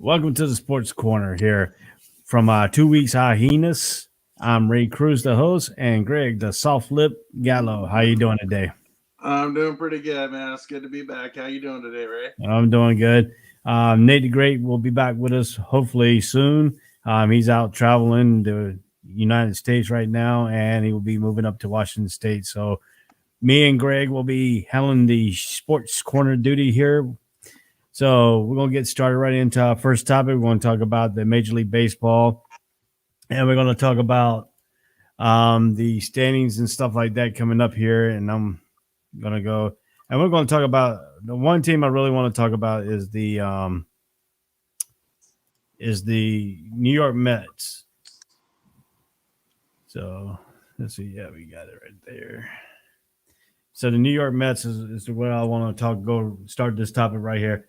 Welcome to the Sports Corner here from 2 Weeks Hyenas. I'm Ray Cruz, the host, and Greg, the soft lip Gallo. How you doing today? I'm doing pretty good, man. It's good to be back. How you doing today, Ray? I'm doing good. Nate the Great will be back with us hopefully soon. He's out traveling the United States right now, and he will be moving up to Washington State. So me and Greg will be handling the Sports Corner duty here. So we're gonna get started right into our first topic. We're going to talk about the Major League Baseball, and we're going to talk about the standings and stuff like that coming up here. And I'm gonna go, and we're going to talk about the one team I really want to talk about is the New York Mets. So let's see, yeah, we got it right there. So the New York Mets is what I want to talk. Go start this topic right here.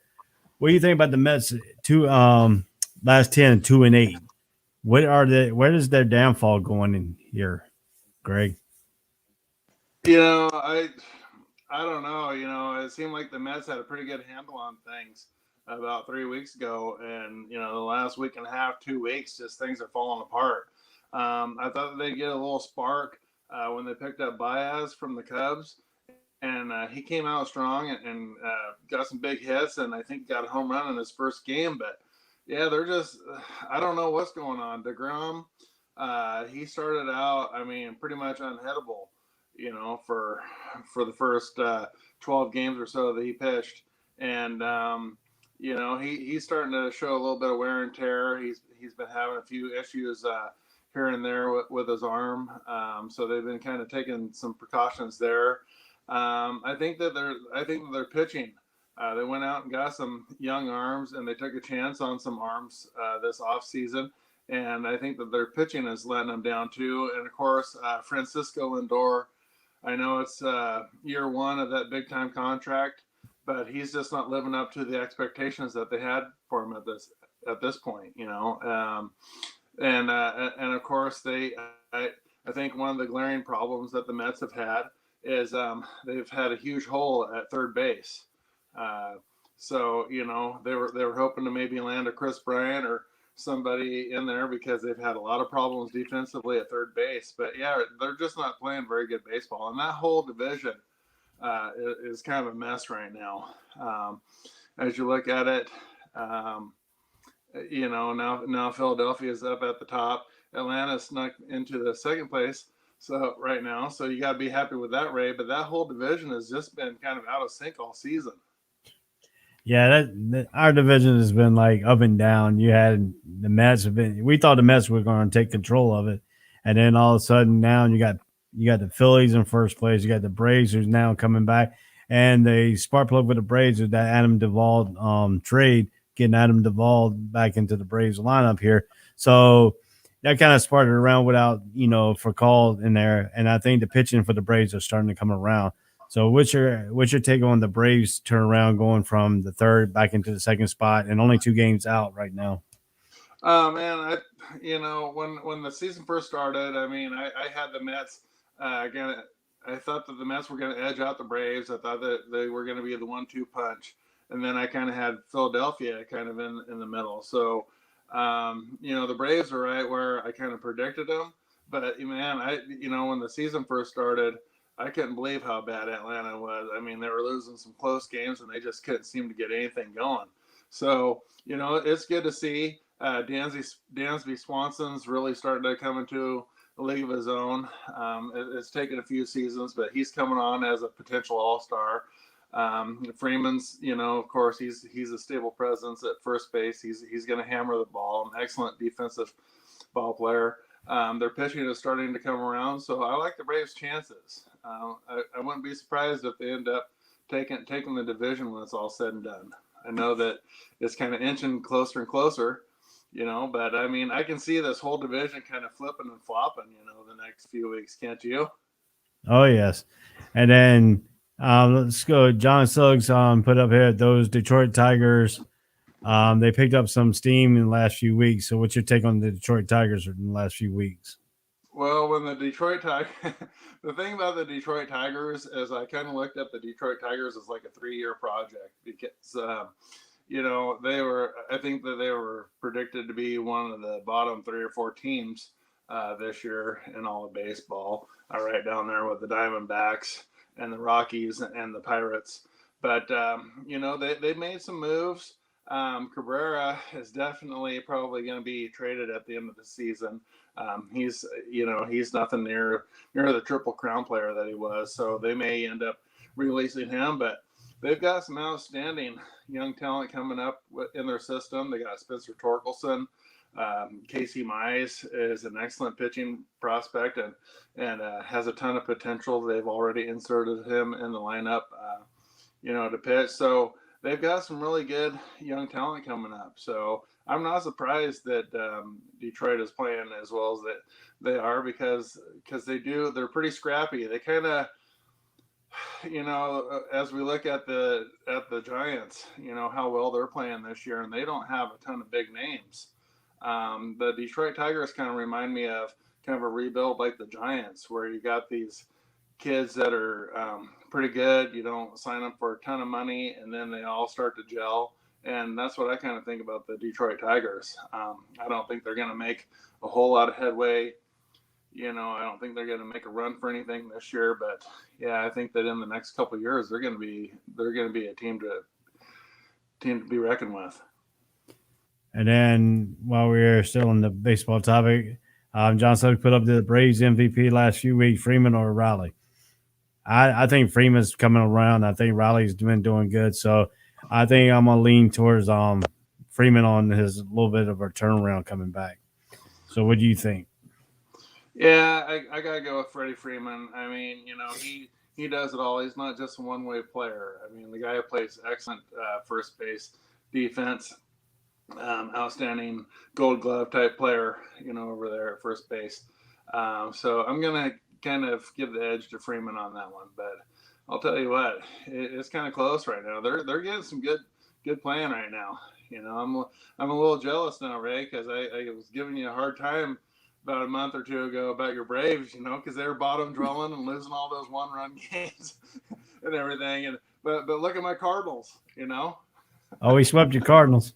What do you think about the Mets? Two last 10, 2-8. What are they? Where is their downfall going in here, Greg? You know, I don't know. It seemed like the Mets had a pretty good handle on things about 3 weeks ago, and the last week and a half, 2 weeks, just things are falling apart. I thought that they'd get a little spark when they picked up Baez from the Cubs, and he came out strong and got some big hits, and I think got a home run in his first game. But yeah, they're just I don't know what's going on. Degrom, he started out, I mean, pretty much unhittable, for the first 12 games or so that he pitched, and he's starting to show a little bit of wear and tear. He's been having a few issues here and there with his arm, so they've been kind of taking some precautions there. I think that they're pitching. They went out and got some young arms, and they took a chance on some arms this off season. And I think that their pitching is letting them down too. And of course, Francisco Lindor. I know it's year one of that big time contract, but he's just not living up to the expectations that they had for him at this point. And of course I think one of the glaring problems that the Mets have had is they've had a huge hole at third base. Uh, so they were hoping to maybe land a Chris Bryant or somebody in there because they've had a lot of problems defensively at third base. But yeah, they're just not playing very good baseball, and that whole division is kind of a mess right now. As you look at it, um, now Philadelphia is up at the top. Atlanta snuck into the second place. So right now, so you got to be happy with that, Ray. But that whole division has just been kind of out of sync all season. Yeah, our division has been like up and down. You had the Mets have been. We thought the Mets were going to take control of it, and then all of a sudden now you got the Phillies in first place. You got the Braves who's now coming back, and the spark plug with the Braves is that Adam Duvall trade, getting Adam Duvall back into the Braves lineup here. So that kind of sparked it around without for call in there, and I think the pitching for the Braves are starting to come around. So what's your take on the Braves turnaround going from the third back into the second spot and only 2 games out right now? Oh man, when the season first started, I mean, I had the Mets gonna. I thought that the Mets were going to edge out the Braves. I thought that they were going to be the 1-2 punch, and then I kind of had Philadelphia kind of in the middle. So, the Braves are right where I kind of predicted them. But man, when the season first started, I couldn't believe how bad Atlanta was. I mean, they were losing some close games, and they just couldn't seem to get anything going. So, it's good to see Dansby Swanson's really starting to come into a league of his own. It's taken a few seasons, but he's coming on as a potential all-star. Freeman's, of course, he's a stable presence at first base. He's going to hammer the ball. An excellent defensive ball player. Their pitching is starting to come around, so I like the Braves' chances. I wouldn't be surprised if they end up taking the division when it's all said and done. I know that it's kind of inching closer and closer, but I mean, I can see this whole division kind of flipping and flopping, the next few weeks, can't you? Oh yes, and then let's go. John Suggs put up here those Detroit Tigers. They picked up some steam in the last few weeks. So what's your take on the Detroit Tigers in the last few weeks? Well, when the Detroit Tigers, the thing about the Detroit Tigers is I kind of looked at the Detroit Tigers as like a 3-year project because I think that they were predicted to be one of the bottom 3 or 4 teams this year in all of baseball, right down there with the Diamondbacks and the Rockies and the Pirates. But, they made some moves. Cabrera is definitely probably going to be traded at the end of the season. He's nothing near the Triple Crown player that he was. So they may end up releasing him, but they've got some outstanding young talent coming up in their system. They got Spencer Torkelson. Casey Mize is an excellent pitching prospect and has a ton of potential. They've already inserted him in the lineup, to pitch. So they've got some really good young talent coming up. So I'm not surprised that Detroit is playing as well as they are because they're pretty scrappy. They kind of, as we look at the Giants, how well they're playing this year, and they don't have a ton of big names. The Detroit Tigers kind of remind me of kind of a rebuild like the Giants, where you got these kids that are pretty good. You don't sign them for a ton of money, and then they all start to gel. And that's what I kind of think about the Detroit Tigers. I don't think they're going to make a whole lot of headway. I don't think they're going to make a run for anything this year, but yeah, I think that in the next couple of years they're going to be a team to be reckoned with. And then while we're still on the baseball topic, John Suggs put up the Braves MVP last few weeks, Freeman or Riley. I think Freeman's coming around. I think Riley's been doing good. So I think I'm going to lean towards Freeman on his little bit of a turnaround coming back. So what do you think? Yeah, I got to go with Freddie Freeman. I mean, he does it all. He's not just a one-way player. I mean, the guy who plays excellent first base, defense, outstanding Gold Glove type player, over there at first base. So I'm going to kind of give the edge to Freeman on that one. But I'll tell you what, it's kind of close right now. They're getting some good playing right now. I'm a little jealous now, Ray, because I was giving you a hard time about a month or two ago about your Braves, because they were bottom dwelling and losing all those one-run games and everything. But look at my Cardinals, Oh, we swept your Cardinals.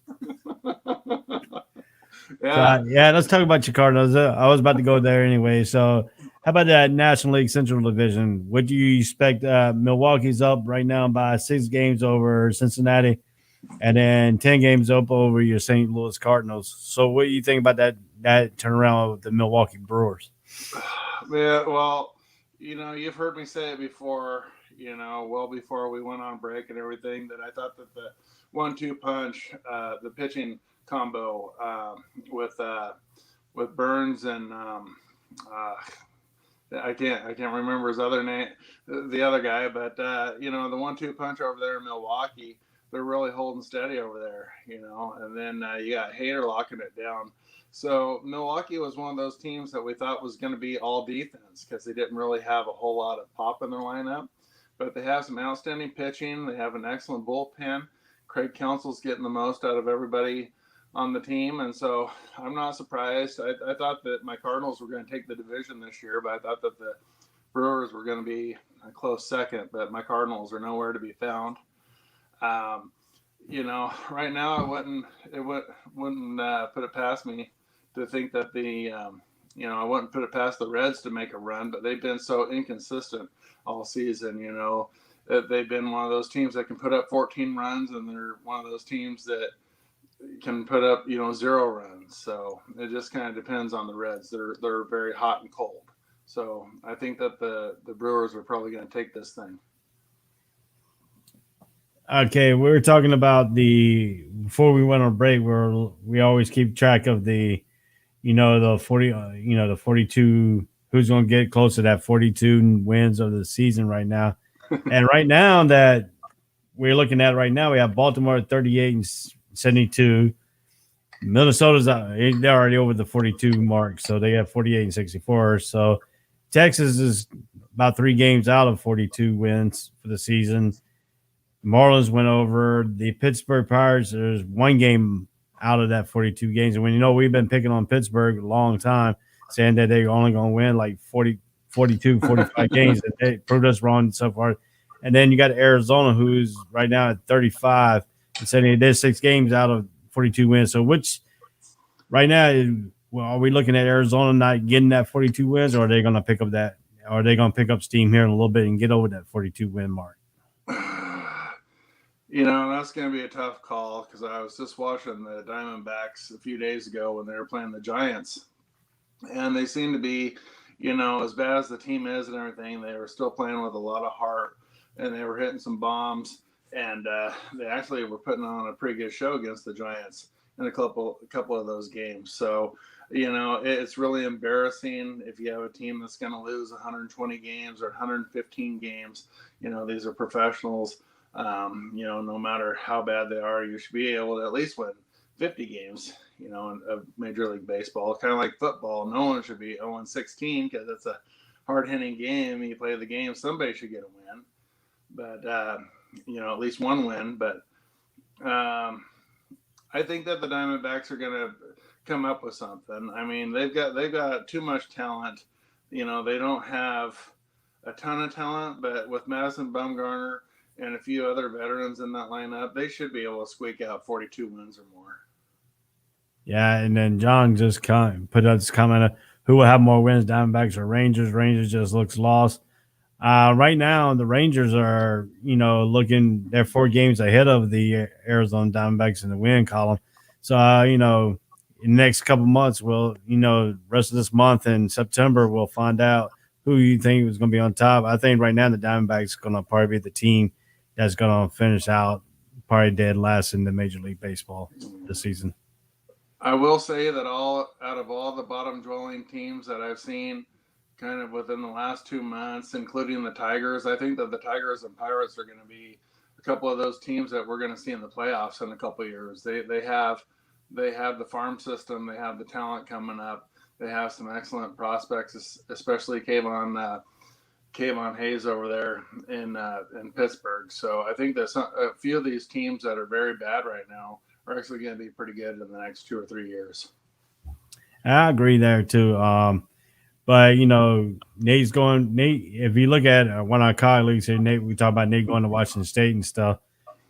Yeah. So, let's talk about your Cardinals. I was about to go there anyway. So how about that National League Central Division? What do you expect? Milwaukee's up right now by 6 games over Cincinnati and then 10 games up over your St. Louis Cardinals. So what do you think about that turnaround with the Milwaukee Brewers? Yeah, well, you've heard me say it before, well before we went on break and everything, that I thought that the 1-2 punch, the pitching combo with Burns and I can't remember his other name, the other guy, but the 1-2 punch over there in Milwaukee, they're really holding steady over there, and then you got Hader locking it down. So Milwaukee was one of those teams that we thought was going to be all defense because they didn't really have a whole lot of pop in their lineup, but they have some outstanding pitching. They have an excellent bullpen. Craig Counsell's getting the most out of everybody on the team, and so I'm not surprised. I thought that my Cardinals were going to take the division this year, but I thought that the Brewers were going to be a close second, but my Cardinals are nowhere to be found. Right now it wouldn't put it past me to think that I wouldn't put it past the Reds to make a run, but they've been so inconsistent all season. They've been one of those teams that can put up 14 runs, and they're one of those teams that can put up 0 runs. So it just kind of depends on the Reds. They're very hot and cold. So I think that the Brewers are probably going to take this thing. Okay, we were talking about before we went on break, we always keep track of the 40, the 42, who's going to get close to that 42 wins of the season right now. And right now that we're looking at right now, we have Baltimore at 38 and 72. Minnesota's they're already over the 42 mark, so they have 48 and 64. So Texas is about 3 games out of 42 wins for the season. Marlins went over. The Pittsburgh Pirates, there's 1 game out of that 42 games. And when we've been picking on Pittsburgh a long time, saying that they're only going to win like 40, 42, 45 games, and they proved us wrong so far. And then you got Arizona, who's right now at 35 and said he did 6 games out of 42 wins. So which right now, are we looking at Arizona not getting that 42 wins, or are they going to pick up that? Or are they going to pick up steam here in a little bit and get over that 42 win mark? That's going to be a tough call because I was just watching the Diamondbacks a few days ago when they were playing the Giants, and they seem to be, as bad as the team is and everything, they were still playing with a lot of heart, and they were hitting some bombs, and they actually were putting on a pretty good show against the Giants in a couple of those games. So, it's really embarrassing if you have a team that's going to lose 120 games or 115 games. These are professionals. No matter how bad they are, you should be able to at least win 50 games, of Major League Baseball. Kind of like football. No one should be 0-16 because it's a hard-hitting game. You play the game, somebody should get a win. But, at least one win. But I think that the Diamondbacks are going to come up with something. I mean, they've got too much talent. They don't have a ton of talent, but with Madison Bumgarner and a few other veterans in that lineup, they should be able to squeak out 42 wins or more. Yeah, and then John just put out this comment of who will have more wins, Diamondbacks or Rangers. Rangers just looks lost. Right now, the Rangers are, they're 4 games ahead of the Arizona Diamondbacks in the win column. So, in the next couple months, rest of this month in September, we'll find out who you think is going to be on top. I think right now the Diamondbacks are going to probably be the team that's going to finish out probably dead last in the Major League Baseball this season. I will say that out of all the bottom dwelling teams that I've seen kind of within the last 2 months, including the Tigers, I think that the Tigers and Pirates are going to be a couple of those teams that we're going to see in the playoffs in a couple of years. They have the farm system. They have the talent coming up. They have some excellent prospects, especially Kayvon Hayes over there in Pittsburgh. So I think that a few of these teams that are very bad right now are actually going to be pretty good in the next 2 or 3 years. I agree there too. But Nate's going. Nate, if you look at one of our colleagues here, Nate, we talk about Nate going to Washington State and stuff.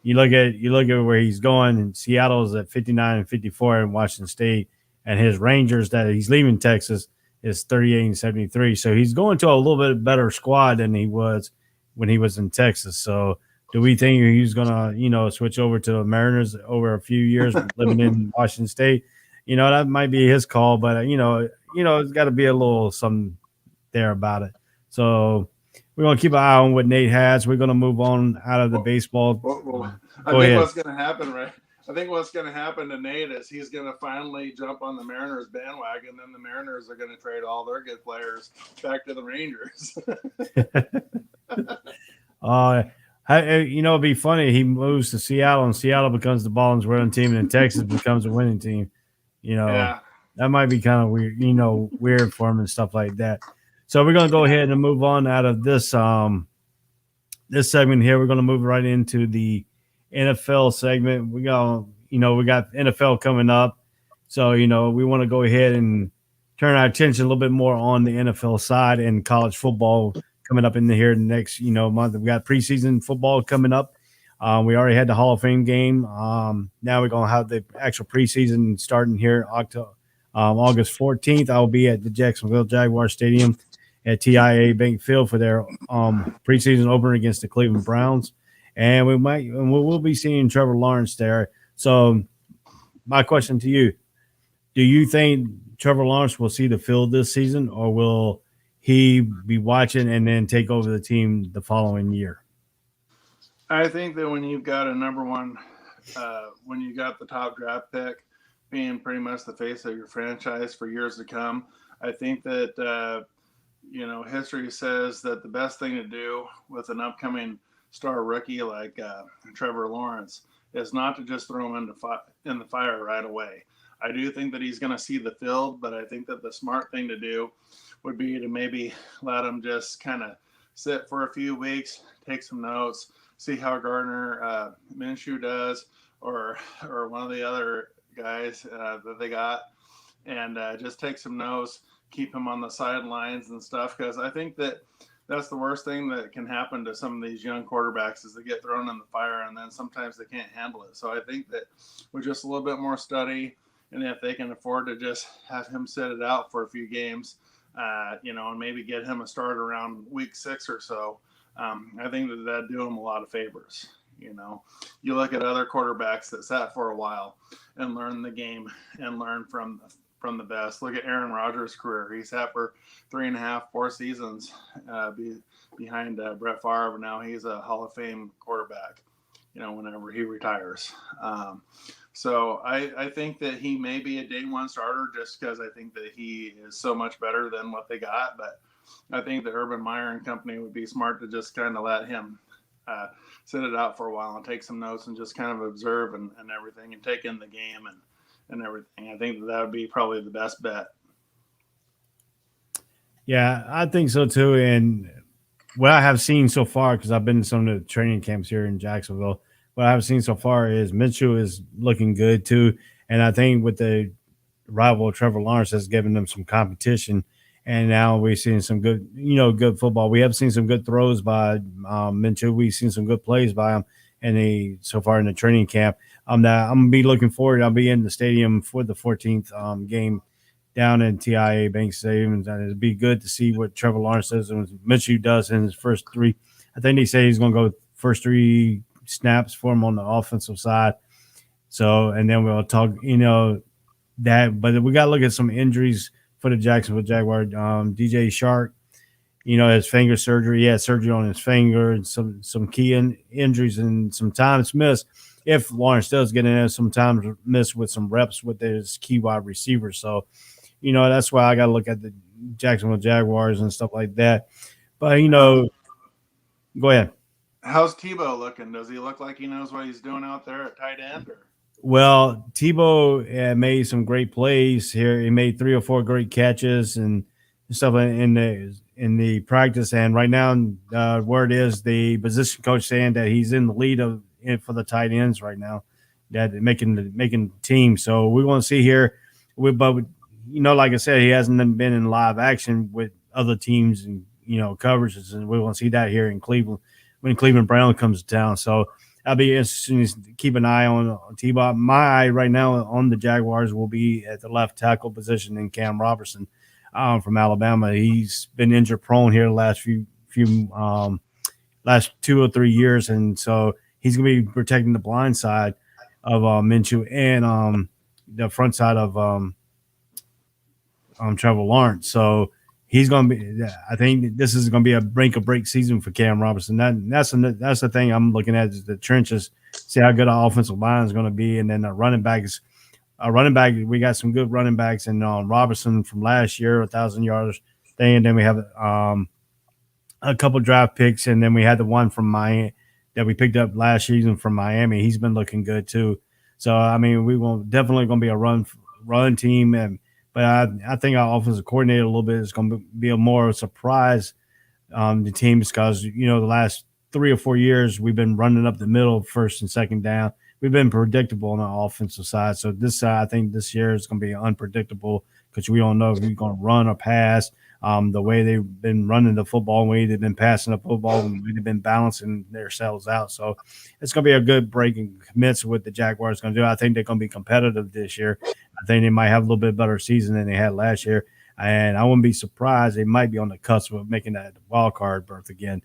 You look at where he's going, and Seattle's at 59 and 54 in Washington State, and his Rangers that he's leaving Texas is 38 and 73. So he's going to a little bit better squad than he was when he was in Texas. So do we think he's going to, switch over to the Mariners over a few years living in Washington State? That might be his call, but it's got to be a little something there about it. So we're going to keep an eye on what Nate has. We're going to move on out of the baseball. I think what's going to happen, right? I think what's going to happen to Nate is he's going to finally jump on the Mariners bandwagon. Then the Mariners are going to trade all their good players back to the Rangers. It'd be funny. He moves to Seattle, and Seattle becomes the ball's winning team, and then Texas becomes a winning team. Yeah. That might be kind of weird, weird for him and stuff like that. So we're going to go ahead and move on out of this this segment here. We're going to move right into the NFL segment. We got NFL coming up. So, we want to go ahead and turn our attention a little bit more on the NFL side and college football coming up in here next, month. We got preseason football coming up. We already had the Hall of Fame game. Now we're going to have the actual preseason starting here August 14th. I'll be at the Jacksonville Jaguar Stadium at TIAA Bank Field for their preseason opener against the Cleveland Browns. And we'll be seeing Trevor Lawrence there. So my question to you, do you think Trevor Lawrence will see the field this season, or will he be watching and then take over the team the following year? I think that when you've got a number one, when you got the top draft pick being pretty much the face of your franchise for years to come, I think that, history says that the best thing to do with an upcoming star rookie like Trevor Lawrence is not to just throw him in the fire right away. I do think that he's going to see the field, but I think that the smart thing to do would be to maybe let him just kind of sit for a few weeks, take some notes, see how Gardner Minshew does, or one of the other guys that they got, and just take some notes, keep him on the sidelines and stuff. Because I think that that's the worst thing that can happen to some of these young quarterbacks is they get thrown in the fire and then sometimes they can't handle it. So I think that with just a little bit more study, and if they can afford to just have him sit it out for a few games, and maybe get him a start around week 6 or so, I think that'd do him a lot of favors. You look at other quarterbacks that sat for a while and learned the game and learned from the best. Look at Aaron Rodgers' career. He sat for 3.5, 4 seasons behind Brett Favre. Now he's a Hall of Fame quarterback, whenever he retires. So I think that he may be a day one starter just because I think that he is so much better than what they got. But I think the Urban Meyer and company would be smart to just kind of let him sit it out for a while and take some notes and just kind of observe and everything and take in the game and everything. I think that would be probably the best bet. Yeah, I think so too. And what I have seen so far, because I've been to some of the training camps here in Jacksonville, what I've seen so far is Minshew is looking good too. And I think with the rival Trevor Lawrence has given them some competition. And now we've seen some good, good football. We have seen some good throws by Minshew. We've seen some good plays by him, and so far in the training camp. I'm gonna be looking forward. I'll be in the stadium for the 14th game down in TIAA Bank Stadium, and it'd be good to see what Trevor Lawrence does and what Minshew does in his first 3. I think they say he's gonna go first 3 snaps for him on the offensive side. So, and then we'll talk, that. But we got to look at some injuries for the Jacksonville Jaguars. DJ Shark, his finger surgery. He had surgery on his finger and some key injuries and some times missed. If Lawrence does get in there, sometimes miss with some reps with his key wide receivers. So, that's why I got to look at the Jacksonville Jaguars and stuff like that. But, go ahead. How's Tebow looking? Does he look like he knows what he's doing out there at tight end? Well, Tebow made some great plays here. He made 3 or 4 great catches and stuff in the practice. And right now, word is the position coach saying that he's in the lead for the tight ends right now, that making the team. So we want to see here. But like I said, he hasn't been in live action with other teams and coverages, and we want to see that here in Cleveland when Cleveland Brown comes to town. So that'll be interesting to keep an eye on T-Bob. My eye right now on the Jaguars will be at the left tackle position in Cam Robertson from Alabama. He's been injury prone here the last last 2 or 3 years, and so he's going to be protecting the blind side of Minshew and the front side of Trevor Lawrence. So he's going to be. I think this is going to be a break season for Cam Robinson. That's the thing I'm looking at is the trenches. See how good our offensive line is going to be, and then the running backs. We got some good running backs, and Robertson from last year, 1,000 yards thing, and then we have a couple draft picks, and then we had the one from Miami that we picked up last season from Miami. He's been looking good too. So I mean, definitely going to be a run team, but I think our offensive coordinator a little bit is going to be a more surprise the teams because the last 3 or 4 years we've been running up the middle, first and second down. We've been predictable on the offensive side. So this side, I think this year is going to be unpredictable because we don't know if we're going to run or pass. The way they've been running the football, the way they've been passing the football, and the way they've been balancing themselves out. So it's going to be a good break and commits what the Jaguars going to do. I think they're going to be competitive this year. I think they might have a little bit better season than they had last year. And I wouldn't be surprised. They might be on the cusp of making that wild card berth again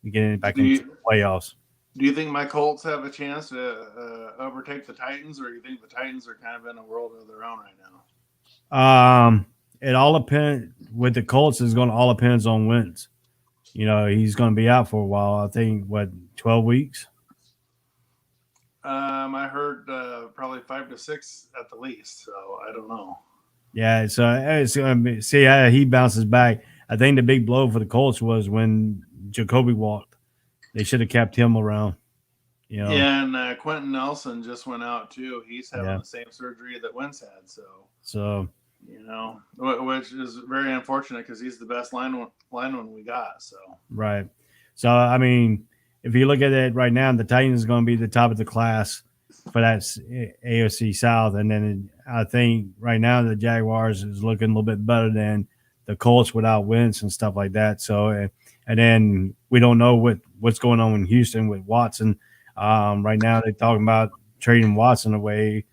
and getting back into the playoffs. Do you think my Colts have a chance to overtake the Titans, or do you think the Titans are kind of in a world of their own right now? It all depends with the Colts. Is going to all depends on Wentz. He's going to be out for a while. I think 12 weeks. I heard probably 5 to 6 at the least. So I don't know. Yeah, so see how he bounces back. I think the big blow for the Colts was when Jacoby walked. They should have kept him around. Yeah, and Quentin Nelson just went out too. He's having the same surgery that Wentz had. So which is very unfortunate because he's the best lineman we got. So right. So I mean, if you look at it right now, the Titans is going to be the top of the class for that AFC South, and then I think right now the Jaguars is looking a little bit better than the Colts without Wentz and stuff like that. So And then we don't know what's going on in Houston with Watson. Right now, they're talking about trading Watson away.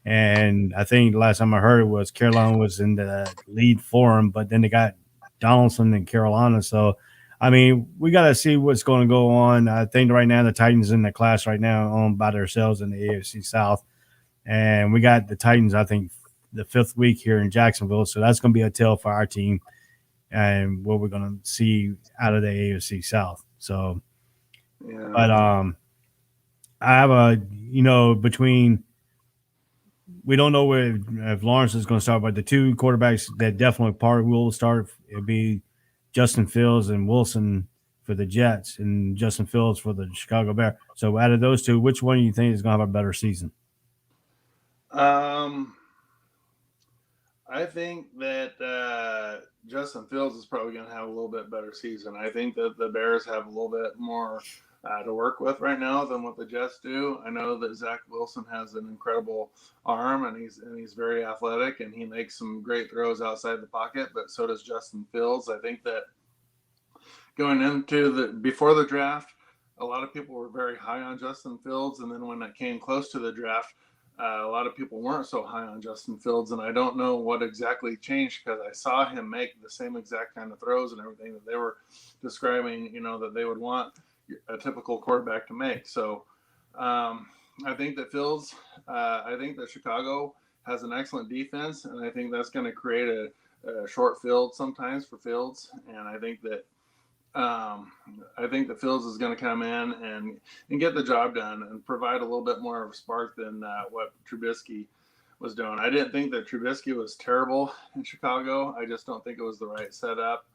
And I think the last time I heard it was Carolina was in the lead for him, but then they got Donaldson in Carolina. So, I mean, we got to see what's going to go on. I think right now the Titans in the class right now owned by themselves in the AFC South. And we got the Titans, I think, the 5th week here in Jacksonville. So that's going to be a tell for our team and what we're going to see out of the AFC South. So, Yeah. but I have between we don't know if Lawrence is going to start, but the two quarterbacks that definitely will start, it'll be Justin Fields and Wilson for the Jets and Justin Fields for the Chicago Bears. So out of those two, which one do you think is going to have a better season? I think that Justin Fields is probably going to have a little bit better season. I think that the Bears have a little bit more to work with right now than what the Jets do. I know that Zach Wilson has an incredible arm and he's very athletic and he makes some great throws outside the pocket, but so does Justin Fields. I think that going into before the draft, a lot of people were very high on Justin Fields, and then when it came close to the draft, a lot of people weren't so high on Justin Fields, and I don't know what exactly changed because I saw him make the same exact kind of throws and everything that they were describing, that they would want a typical quarterback to make. So I think that I think that Chicago has an excellent defense, and I think that's going to create a short field sometimes for Fields, and I think that Fields is going to come in and get the job done and provide a little bit more of a spark than what Trubisky was doing. I didn't think that Trubisky was terrible in Chicago. I just don't think it was the right setup.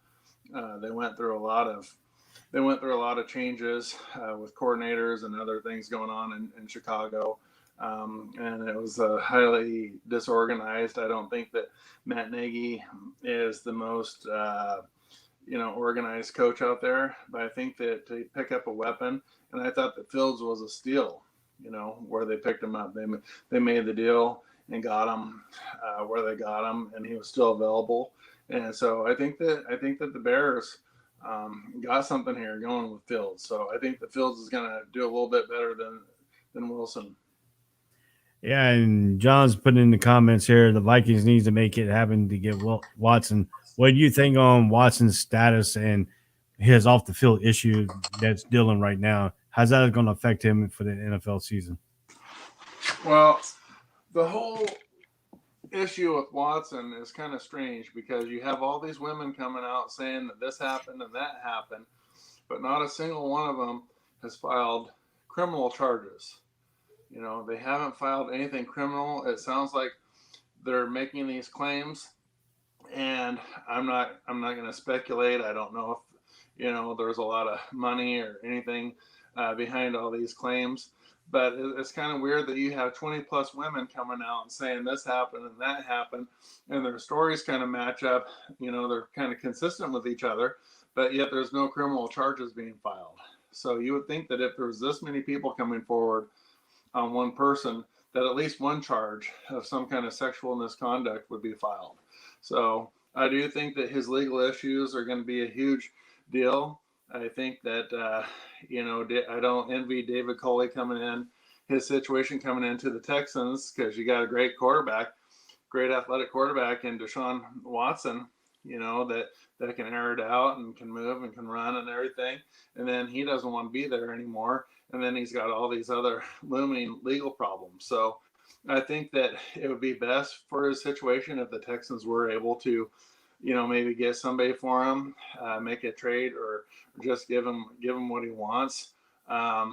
They went through a lot of changes with coordinators and other things going on in Chicago. And it was highly disorganized. I don't think that Matt Nagy is the most organized coach out there, but I think that to pick up a weapon, and I thought that Fields was a steal, where they picked him up. They made the deal and got him where they got him, and he was still available. And so I think that the Bears got something here going with Fields. So I think that Fields is going to do a little bit better than Wilson. Yeah, and John's putting in the comments here, the Vikings needs to make it happen to get Watson. What do you think on Watson's status and his off the field issue that's dealing right now? How's that going to affect him for the NFL season? Well, the whole issue with Watson is kind of strange because you have all these women coming out saying that this happened and that happened, but not a single one of them has filed criminal charges. They haven't filed anything criminal. It sounds like they're making these claims, and I'm not going to speculate. I don't know if there's a lot of money or anything behind all these claims, but it's kind of weird that you have 20 plus women coming out and saying this happened and that happened, and their stories kind of match up. They're kind of consistent with each other, but yet there's no criminal charges being filed. So you would think that if there was this many people coming forward on one person, that at least one charge of some kind of sexual misconduct would be filed. So I do think that his legal issues are going to be a huge deal. I think that, I don't envy David Culley coming in, his situation coming into the Texans, because you got a great athletic quarterback in Deshaun Watson, that can air it out and can move and can run and everything. And then he doesn't want to be there anymore. And then he's got all these other looming legal problems. So I think that it would be best for his situation if the Texans were able to, maybe get somebody for him, make a trade, or just give him what he wants. I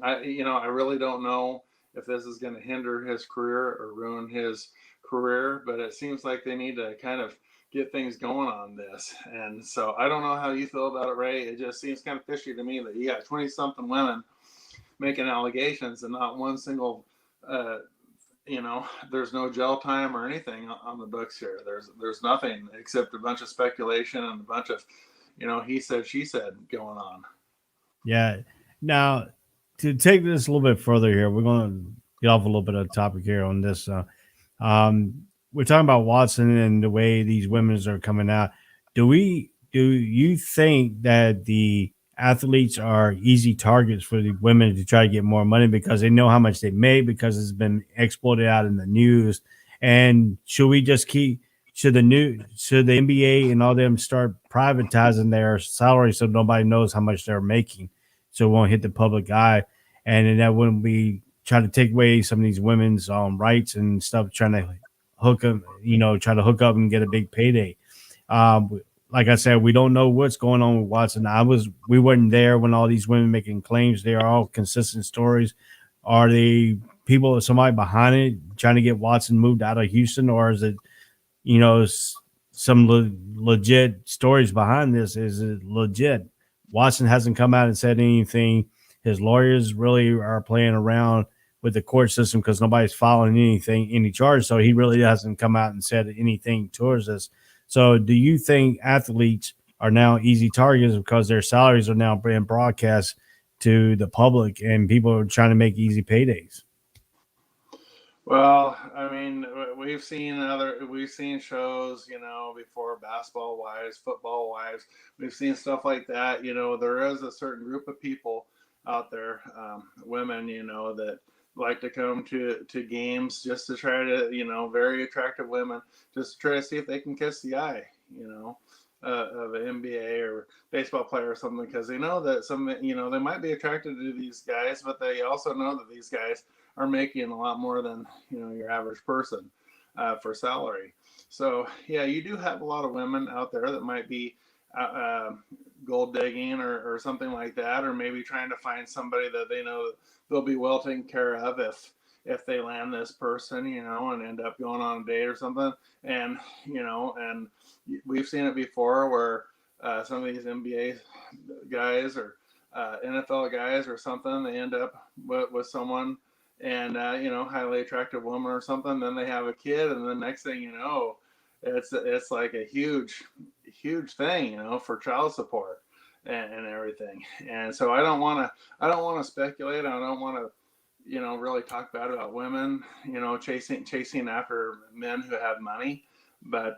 really don't know if this is going to hinder his career or ruin his career, but it seems like they need to kind of get things going on this. And so I don't know how you feel about it, Ray. It just seems kind of fishy to me that you got 20 something women making allegations and not one single, there's no jail time or anything on the books here. There's nothing except a bunch of speculation and a bunch of, he said, she said going on. Yeah. Now, to take this a little bit further here, we're going to get off a little bit of the topic here on this. We're talking about Watson and the way these women are coming out. Do we do you think that the athletes are easy targets for the women to try to get more money because they know how much they make because it's been exploited out in the news? And should we just keep should the NBA and all them start privatizing their salaries so nobody knows how much they're making, so it won't hit the public eye, and then that wouldn't be trying to take away some of these women's rights and stuff, trying to hook them, try to hook up and get a big payday. Like I said, we don't know what's going on with Watson. We weren't there when all these women making claims. They are all consistent stories. Are they people, somebody behind it trying to get Watson moved out of Houston, or is it, you know, some legit stories behind this? Is it legit? Watson hasn't come out and said anything. His lawyers really are playing around with the court system because nobody's filing any charge. So he really hasn't come out and said anything towards us. So do you think athletes are now easy targets because their salaries are now being broadcast to the public and people are trying to make easy paydays? Well, I mean, we've seen shows, before, basketball wives, football wives. We've seen stuff like that. There is a certain group of people out there, women, that like to come to games just to try to, very attractive women, just to try to see if they can kiss the eye, of an NBA or baseball player or something, because they know that they might be attracted to these guys, but they also know that these guys are making a lot more than your average person for salary. So yeah, you do have a lot of women out there that might be gold digging or something like that, or maybe trying to find somebody that they know they'll be well taken care of if they land this person, and end up going on a date or something. And we've seen it before where some of these NBA guys or NFL guys or something, they end up with someone, and highly attractive woman or something. Then they have a kid, and the next thing you know, it's like a huge thing, for child support and everything. And so I don't want to speculate. I don't want to really talk bad about women, chasing after men who have money. But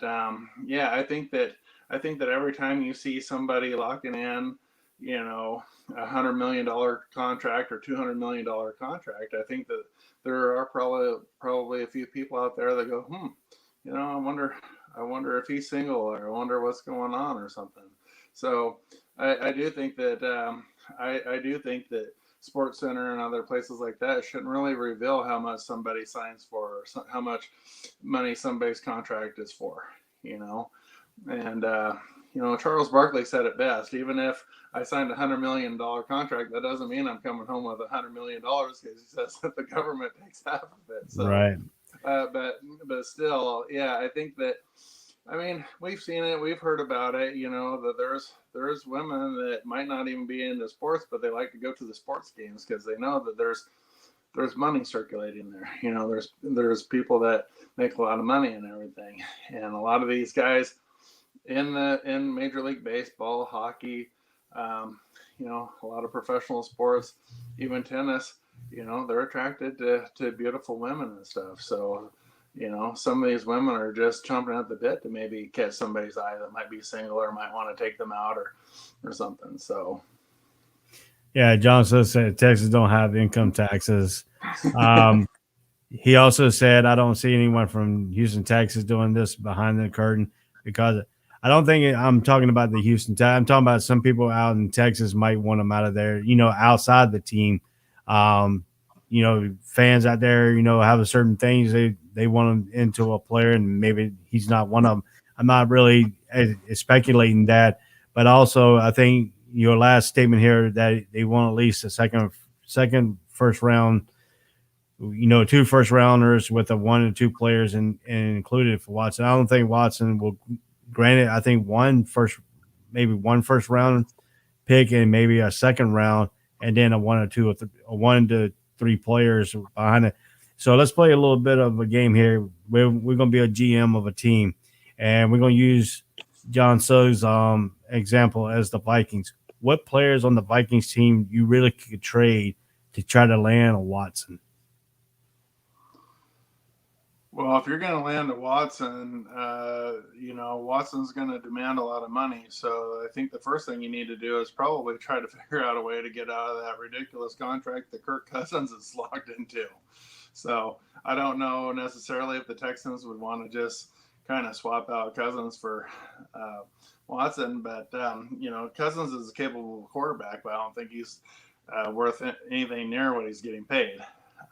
yeah, I think that every time you see somebody locking in, $100 million contract or $200 million contract, I think that there are probably a few people out there that go, I wonder if he's single, or I wonder what's going on or something. So I do think that I do think that Sports Center and other places like that shouldn't really reveal how much somebody signs for, or how much money somebody's contract is for, and Charles Barkley said it best. Even if I signed $100 million contract, that doesn't mean I'm coming home with $100 million, because he says that the government takes half of it. So, Right. but still, yeah, I think that. I mean, we've seen it, we've heard about it. That there's women that might not even be into sports, but they like to go to the sports games because they know that there's money circulating there. There's people that make a lot of money and everything, and a lot of these guys in Major League Baseball, hockey, a lot of professional sports, even tennis, they're attracted to beautiful women and stuff. So, some of these women are just chomping at the bit to maybe catch somebody's eye that might be single or might want to take them out or something. So, Yeah, John said Texas don't have income taxes. Um, he also said, I don't see anyone from Houston, Texas doing this behind the curtain, because I don't think I'm talking about the Houston. I'm talking about some people out in Texas might want them out of there, outside the team. Um, fans out there, have a certain things they want him into a player, and maybe he's not one of them. I'm not really speculating that, but also I think your last statement here that they want at least a second first round, two first rounders with a 1 and 2 players and included for Watson. I don't think Watson will. Granted, I think maybe one first round pick and maybe a second round, and then a 1 to 3 players behind it. So let's play a little bit of a game here. We're going to be a GM of a team, and we're going to use John Suggs' example as the Vikings. What players on the Vikings team you really could trade to try to land a Watson? Well, if you're going to land a Watson, Watson's going to demand a lot of money. So I think the first thing you need to do is probably try to figure out a way to get out of that ridiculous contract that Kirk Cousins is locked into. So I don't know necessarily if the Texans would want to just kind of swap out Cousins for Watson, but Cousins is a capable quarterback, but I don't think he's worth anything near what he's getting paid.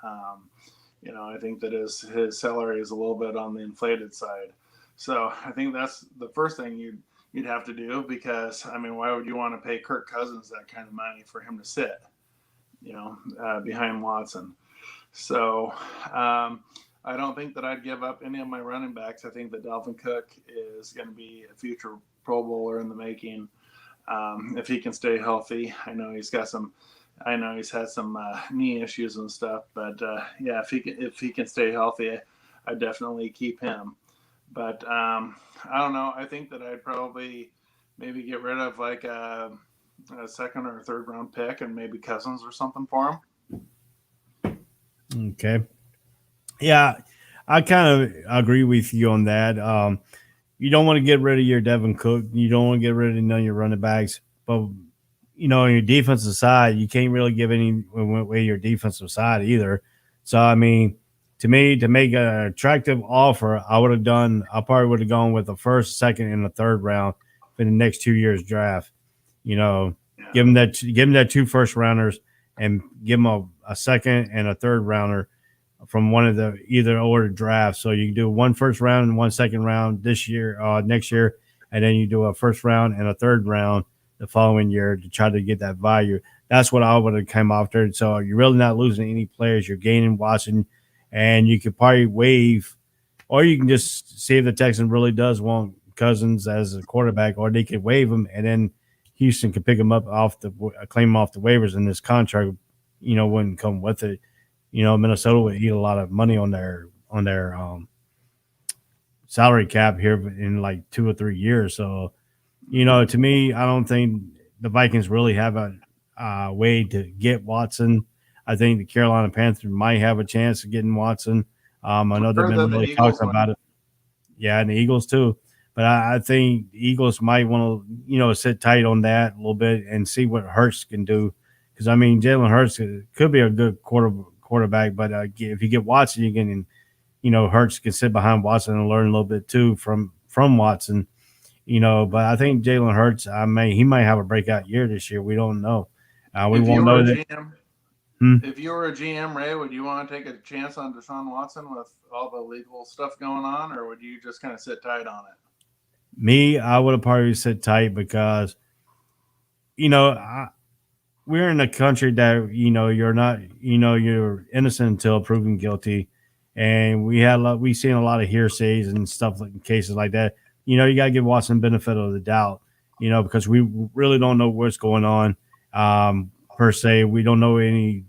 Um, I think that his salary is a little bit on the inflated side. So I think that's the first thing you'd have to do, because I mean, why would you want to pay Kirk Cousins that kind of money for him to sit, behind Watson? So I don't think that I'd give up any of my running backs. I think that Dalvin Cook is going to be a future Pro Bowler in the making, if he can stay healthy. I know he's had some knee issues and stuff, but yeah, if he can stay healthy, I definitely keep him. But I don't know. I think that I'd probably maybe get rid of like a second or third round pick and maybe Cousins or something for him. Okay. Yeah, I kind of agree with you on that. You don't want to get rid of your Devin Cook. You don't want to get rid of none of your running backs. But on your defensive side, you can't really give any away your defensive side either. So I mean, to me, to make an attractive offer, I probably would have gone with the first, second, and the third round for the next 2 years draft. You know, Yeah. give them that two first rounders and give them a second and a third rounder from one of the either order drafts. So you can do one first round and one second round this year, next year, and then you do a first round and a third round the following year to try to get that value. That's what I would have come after. So you're really not losing any players. You're gaining Watson, and you could probably waive, or you can just see if the Texan really does want Cousins as a quarterback, or they could waive him, and then Houston could pick him up claim him off the waivers, and this contract, wouldn't come with it. Minnesota would eat a lot of money on their salary cap here in like 2 or 3 years. So, to me, I don't think the Vikings really have a way to get Watson. I think the Carolina Panthers might have a chance of getting Watson. I know they've Or been the really Eagles talking about it. Yeah, and the Eagles too. But I think the Eagles might want to, sit tight on that a little bit and see what Hurts can do. Because I mean, Jalen Hurts could be a good quarterback, but if you get Watson, you can, Hurts can sit behind Watson and learn a little bit too from Watson. But I think Jalen Hurts, he might have a breakout year this year. We don't know. We If you won't were know a that. GM, Hmm? if you were a GM, Ray, would you want to take a chance on Deshaun Watson with all the legal stuff going on, or would you just kind of sit tight on it? Me, I would have probably sit tight because you know I, we're in a country that you're not you're innocent until proven guilty, and we've seen a lot of hearsays and stuff like cases like that. You got to give Watson benefit of the doubt, because we really don't know what's going on. Per se, we don't know any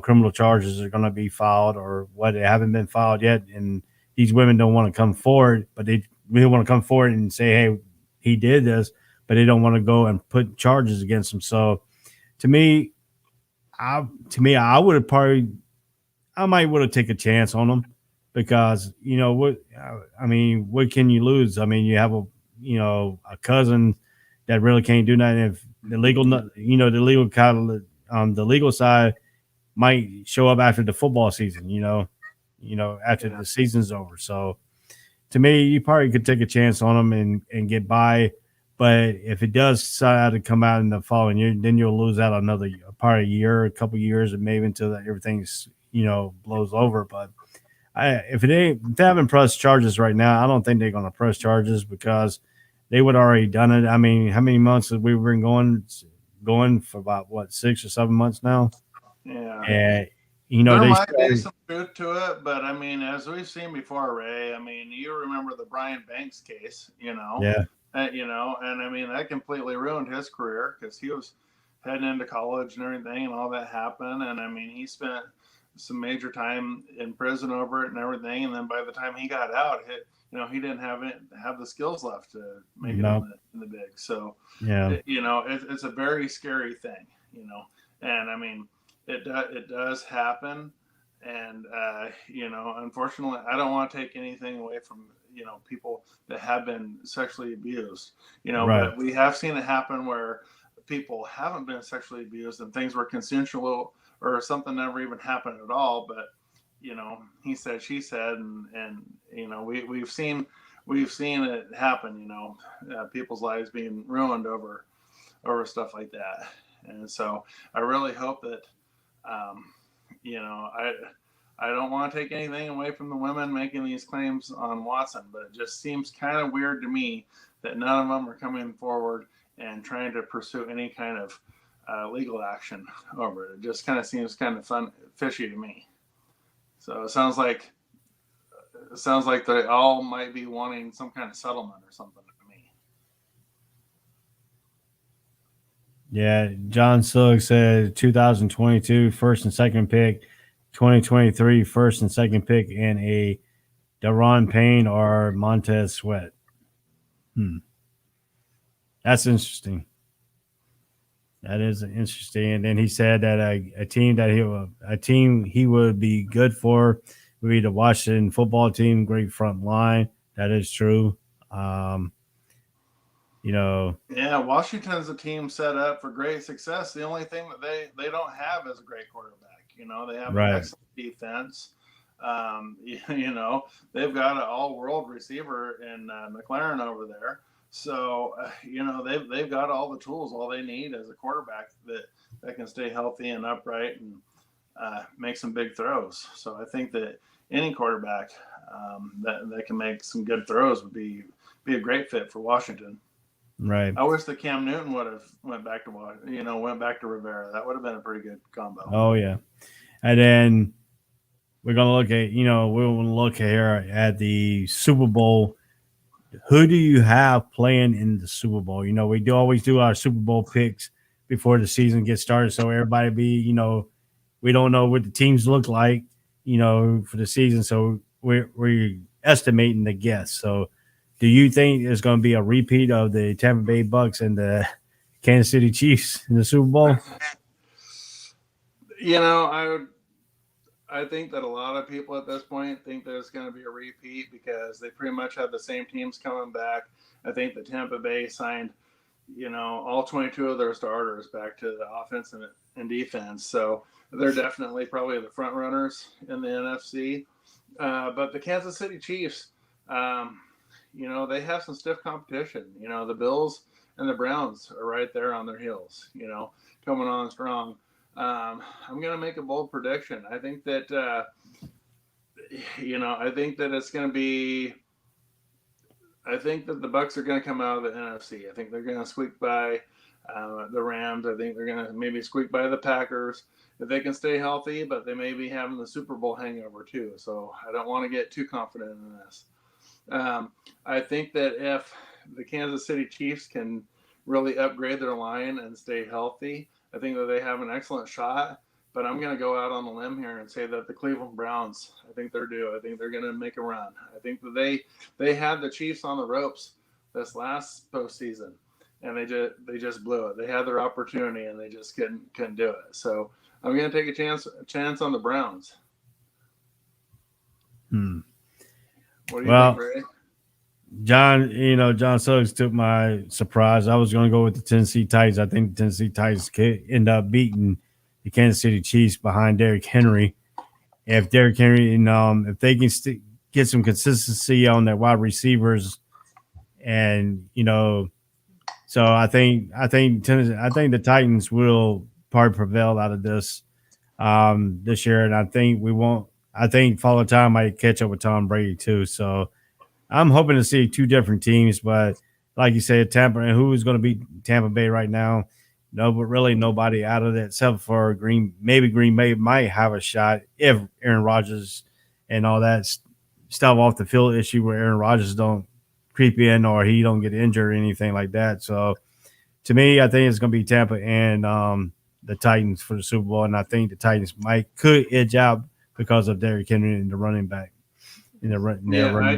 criminal charges are going to be filed or what they haven't been filed yet, and these women don't want to come forward, but they really want to come forward and say, hey, he did this, but they don't want to go and put charges against him. So to me, I would have probably, I might would have taken a chance on him because what I mean, what can you lose? I mean, you have a cousin that really can't do nothing. If the legal, the legal kind of the legal side might show up after the football season. After Yeah. the season's over. So to me, you probably could take a chance on him and get by. But if it does decide to come out in the following year, then you'll lose out another part of a year, a couple of years, and maybe until everything's blows over. But if they haven't pressed charges right now, I don't think they're going to press charges because they would already done it. I mean, how many months have we been going for about what 6 or 7 months now? Yeah. And There they might be started, some truth to it, but I mean, as we've seen before, Ray, I mean, you remember the Brian Banks case, yeah, and I mean, that completely ruined his career because he was heading into college and everything, and all that happened. And I mean, he spent some major time in prison over it and everything. And then by the time he got out, he didn't have the skills left to make it no, in the big. So, yeah, it's a very scary thing, and I mean, it does happen. And unfortunately, I don't want to take anything away from people that have been sexually abused. Right. But we have seen it happen where people haven't been sexually abused and things were consensual or something never even happened at all. But he said, she said, and we've seen it happen. People's lives being ruined over stuff like that. And so I really hope that um, I don't want to take anything away from the women making these claims on Watson, but it just seems kind of weird to me that none of them are coming forward and trying to pursue any kind of legal action over it. It just kind of seems kind of fishy to me. So it sounds like they all might be wanting some kind of settlement or something to me. Yeah, John Sugg said 2022 first and second pick, 2023 first and second pick, and a Daron Payne or Montez Sweat. That's interesting. That is interesting. And then he said that a team he would be good for would be the Washington football team, great front line. That is true. Um, you know, Yeah, Washington's a team set up for great success. The only thing that they don't have is a great quarterback. They have an right, excellent defense. They've got an all-world receiver in McLaren over there. So they've got all the tools, all they need as a quarterback that can stay healthy and upright and make some big throws. So I think that any quarterback that can make some good throws would be a great fit for Washington. right. I wish that Cam Newton would have went back to Rivera. That would have been a pretty good combo. Oh yeah. And then we're gonna look at we're gonna look here at the Super Bowl. Who do you have playing in the Super Bowl? We do always do our Super Bowl picks before the season gets started, so everybody we don't know what the teams look like, for the season, so we're estimating the guess. So, do you think there's going to be a repeat of the Tampa Bay Bucks and the Kansas City Chiefs in the Super Bowl? I think that a lot of people at this point think there's going to be a repeat because they pretty much have the same teams coming back. I think that Tampa Bay signed, all 22 of their starters back to the offense and defense. So they're definitely probably the front runners in the NFC. But the Kansas City Chiefs, they have some stiff competition. The Bills and the Browns are right there on their heels, coming on strong. I'm going to make a bold prediction. I think that, it's going to be. I think that the Bucks are going to come out of the NFC. I think they're going to squeak by the Rams. I think they're going to maybe squeak by the Packers if they can stay healthy, but they may be having the Super Bowl hangover too. So I don't want to get too confident in this. I think that if the Kansas City Chiefs can really upgrade their line and stay healthy, I think that they have an excellent shot. But I'm going to go out on the limb here and say that the Cleveland Browns, I think they're due. I think they're going to make a run. I think that they had the Chiefs on the ropes this last postseason, and they just blew it. They had their opportunity and they just couldn't do it. So I'm going to take a chance on the Browns. What do you think, Ray? John Suggs took my surprise. I was going to go with the Tennessee Titans. I think the Tennessee Titans could end up beating the Kansas City Chiefs behind Derrick Henry. If Derrick Henry if they can get some consistency on their wide receivers, and so I think the Titans will probably prevail out of this year, and I think we won't. I think Father Time might catch up with Tom Brady too. So I'm hoping to see two different teams, but like you said, Tampa, and who is going to beat Tampa Bay right now? No, but really nobody out of that except for Green. Maybe Green Bay might have a shot if Aaron Rodgers and all that stuff off the field issue where Aaron Rodgers don't creep in or he don't get injured or anything like that. So to me, I think it's going to be Tampa and the Titans for the Super Bowl, and I think the Titans could edge out because of Derrick Henry and the running back in their running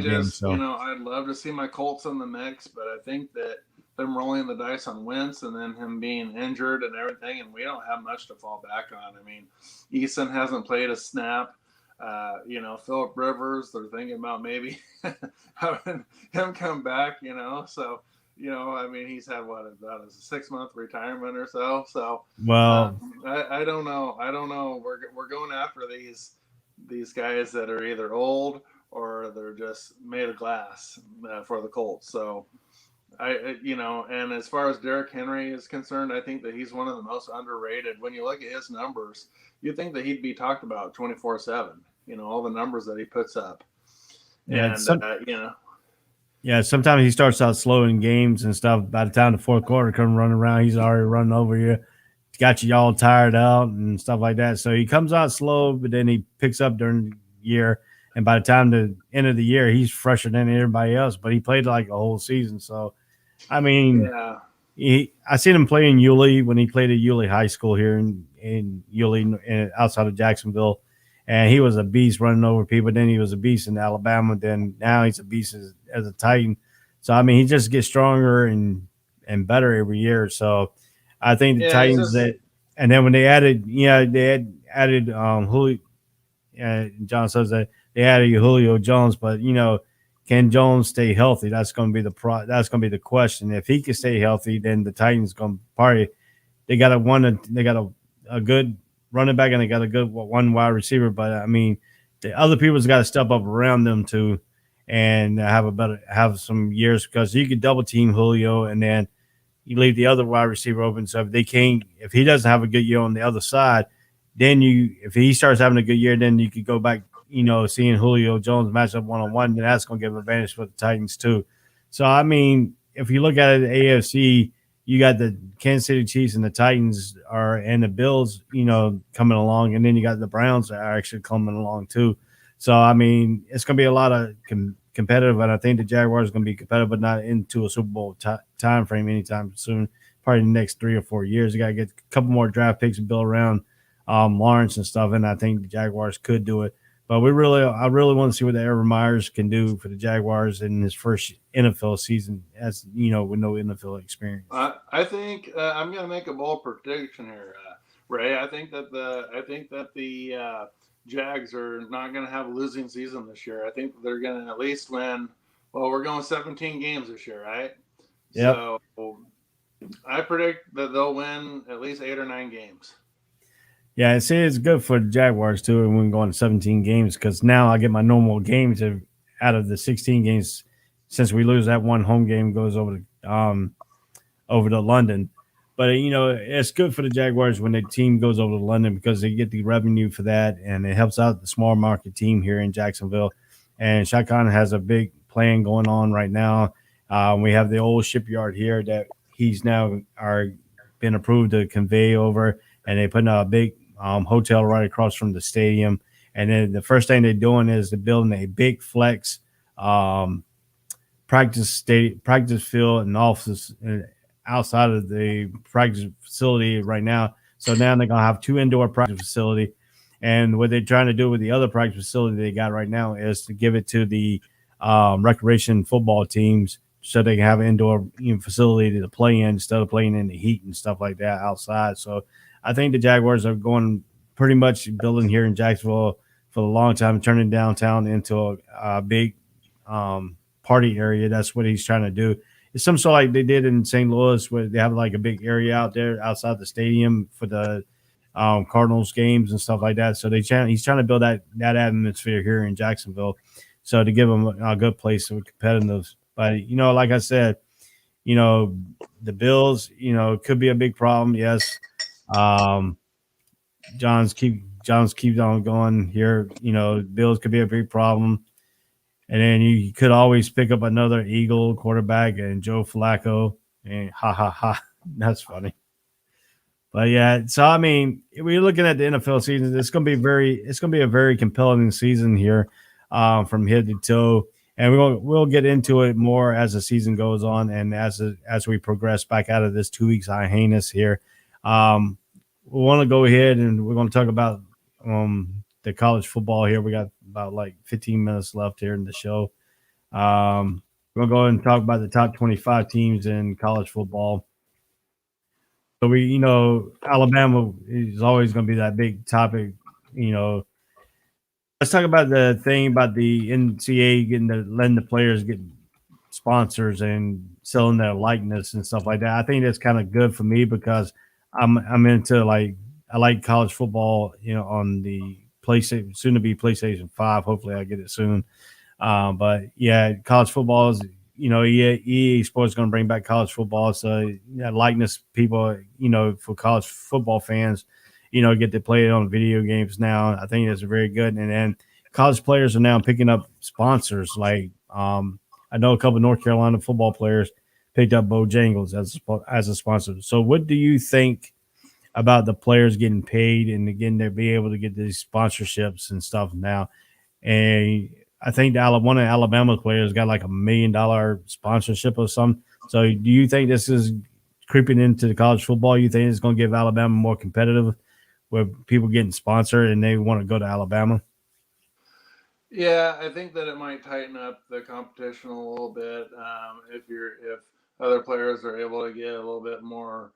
game. So I'd love to see my Colts in the mix, but I think that them rolling the dice on Wentz and then him being injured and everything, and we don't have much to fall back on. I mean, Eason hasn't played a snap. Philip Rivers, they're thinking about maybe having him come back. So I mean, he's had about a 6-month retirement or so. So Well, I don't know. I don't know. We're going after these guys that are either old or they're just made of glass for the Colts. So and as far as Derrick Henry is concerned, I think that he's one of the most underrated. When you look at his numbers, you think that he'd be talked about 24/7. All the numbers that he puts up, yeah, and yeah. Sometimes he starts out slow in games and stuff. By the time the fourth quarter comes running around, he's already running over you, got you all tired out and stuff like that. So he comes out slow, but then he picks up during the year. And by the time the end of the year, he's fresher than everybody else. But he played like a whole season, so I mean, yeah, I seen him play in Yulee when he played at Yulee High School here in Yulee, outside of Jacksonville, and he was a beast running over people. Then he was a beast in Alabama. Then now he's a beast as a Titan. So I mean, he just gets stronger and better every year. So I think the yeah, he's Titans just that, and then when they added, they had added Julio. John says that they added Julio Jones, but can Jones stay healthy? That's going to be that's going to be the question. If he can stay healthy, then the Titans going to probably they got a good running back and they got a good one wide receiver. But I mean, the other people's got to step up around them too, and have some years because you could double team Julio and then you leave the other wide receiver open. So if he doesn't have a good year on the other side, then if he starts having a good year, then you could go back, seeing Julio Jones match up 1-on-1, then that's going to give advantage for the Titans too. So, I mean, if you look at it, the AFC, you got the Kansas City Chiefs and the Titans and the Bills, coming along. And then you got the Browns that are actually coming along too. So, I mean, it's going to be a lot of competitive. And I think the Jaguars are going to be competitive, but not into a Super Bowl time frame anytime soon. Probably the next 3 or 4 years. You got to get a couple more draft picks and build around Lawrence and stuff, and I think the Jaguars could do it. But I really want to see what Aaron Myers can do for the Jaguars in his first NFL season, as with no NFL experience. I think I'm going to make a bold prediction here, Ray. I think that the Jags are not going to have a losing season this year. I think they're going to at least win. Well, we're going 17 games this year, right? Yep. So I predict that they'll win at least 8 or 9 games. Yeah, see, it's good for the Jaguars too. And we're going to 17 games because now I get my normal games out of the 16 games. Since we lose that one home game, goes over to London. But it's good for the Jaguars when the team goes over to London because they get the revenue for that, and it helps out the small market team here in Jacksonville. And Shad Khan has a big plan going on right now. We have the old shipyard here that he's now been approved to convey over, and they put a big hotel right across from the stadium. And then the first thing they're doing is they're building a big flex practice field and offices outside of the practice facility right now. So now they're gonna have 2 indoor practice facility. And what they're trying to do with the other practice facility they got right now is to give it to the recreation football teams so they can have an indoor facility to play in instead of playing in the heat and stuff like that outside. So I think the Jaguars are going pretty much building here in Jacksonville for a long time, turning downtown into a big party area. That's what he's trying to do. It's some sort of like they did in St. Louis, where they have like a big area out there outside the stadium for the Cardinals games and stuff like that. So he's trying to build that atmosphere here in Jacksonville, so to give them a good place for competitive. But like I said, the Bills, could be a big problem. Yes. John's keeps on going here. Bills could be a big problem. And then you could always pick up another Eagle quarterback and Joe Flacco. And that's funny. But yeah, so I mean, we're looking at the NFL season. It's gonna be a very compelling season here, from head to toe. And we'll get into it more as the season goes on and as we progress back out of this 2 weeks hiatus here. We want to go ahead and we're going to talk about the college football here. We got about like 15 minutes left here in the show. We're going to go ahead and talk about the top 25 teams in college football. So Alabama is always going to be that big topic. let's talk about the thing about the NCAA letting the players get sponsors and selling their likeness and stuff like that. I think that's kind of good for me because I'm into like I like college football, on the PlayStation, soon to be PlayStation 5. Hopefully, I get it soon. But yeah, college football is, EA Sports going to bring back college football. So yeah, likeness people, for college football fans, get to play it on video games now. I think that's very good. And then college players are now picking up sponsors. Like, I know a couple of North Carolina football players picked up Bojangles as a sponsor. So what do you think about the players getting paid and again, they'll be able to get these sponsorships and stuff now? And I think one of Alabama players got like $1 million sponsorship or something. So do you think this is creeping into the college football? You think it's going to give Alabama more competitive where people getting sponsored and they want to go to Alabama? Yeah, I think that it might tighten up the competition a little bit if other players are able to get a little bit more,